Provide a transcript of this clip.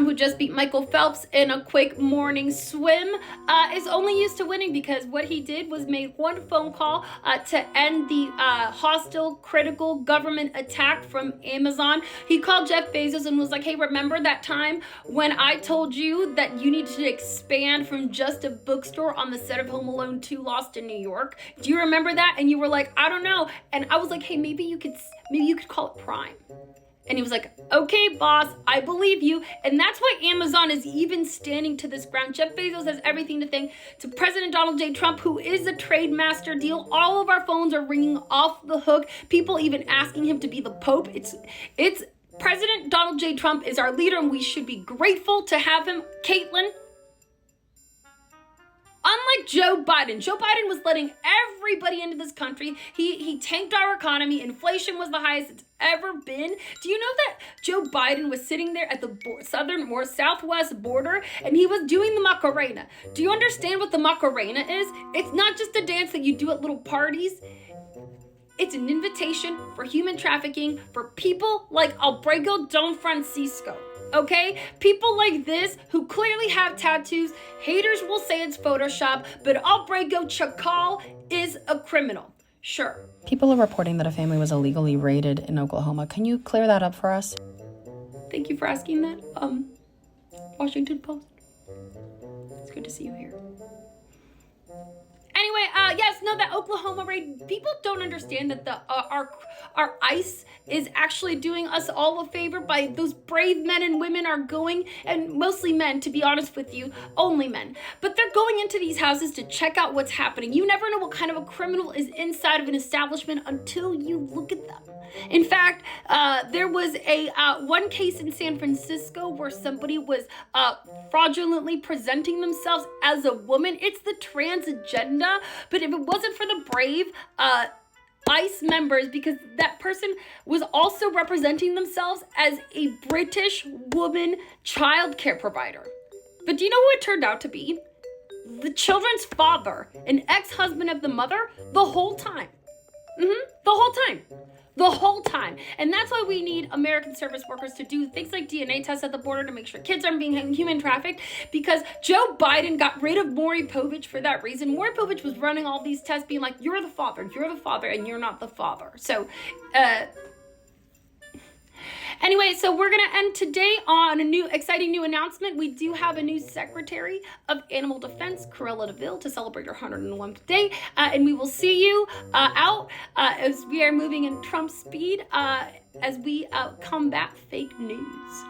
Trump, who just beat Michael Phelps in a quick morning swim, is only used to winning because what he did was made one phone call to end the hostile, critical government attack from Amazon. He called Jeff Bezos and was like, hey, remember that time when I told you that you needed to expand from just a bookstore on the set of Home Alone 2 Lost in New York? Do you remember that? And you were like, I don't know. And I was like, hey, maybe you could call it Prime. And he was like, okay, boss, I believe you. And that's why Amazon is even standing to this ground. Jeff Bezos has everything to thank to President Donald J. Trump, who is a trade master deal. All of our phones are ringing off the hook. People even asking him to be the Pope. It's President Donald J. Trump is our leader, and we should be grateful to have him. Caitlin, unlike Joe Biden was letting everybody into this country. He tanked our economy. Inflation was the highest it's ever been. Do you know that Joe Biden was sitting there at the southern or southwest border and he was doing the Macarena? Do you understand what the Macarena is? It's not just a dance that you do at little parties. It's an invitation for human trafficking for people like Albrego Don Francisco. Okay? People like this who clearly have tattoos. Haters will say it's Photoshop, but Albrego Chacal is a criminal. Sure. People are reporting that a family was illegally raided in Oklahoma. Can you clear that up for us? Thank you for asking that. Washington Post. It's good to see you here. Anyway, that Oklahoma raid, people don't understand that our ICE is actually doing us all a favor by those brave men and women are going, and mostly men, to be honest with you, only men. But they're going into these houses to check out what's happening. You never know what kind of a criminal is inside of an establishment until you look at them. In fact, there was a one case in San Francisco where somebody was fraudulently presenting themselves as a woman. It's the trans agenda. But if it wasn't for the brave ICE members, because that person was also representing themselves as a British woman child care provider. But do you know who it turned out to be? The children's father, an ex-husband of the mother, the whole time. The whole time. And that's why we need American service workers to do things like DNA tests at the border to make sure kids aren't being human trafficked, because Joe Biden got rid of Maury Povich for that reason. Maury Povich was running all these tests being like, you're the father, and you're not the father. So, anyway, so we're going to end today on a exciting new announcement. We do have a new Secretary of Animal Defense, Cruella DeVille, to celebrate her 101st day. And we will see you out as we are moving in Trump speed as we combat fake news.